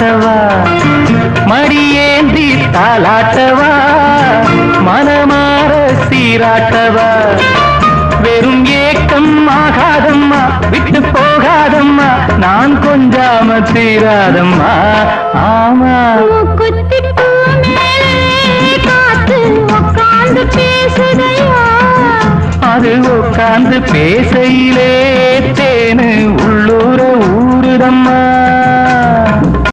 காட்டவா மடியேந்தி தாலாட்டவா மனமாற சீராட்டவா வெறும் ஏக்கம் ஆகாதம்மா விட்டு போகாதம்மா நான் கொஞ்சாம தீராதம்மா ஆமா அது உட்கார்ந்து பேசையிலே தேனு உள்ளூர ஊருதம்மா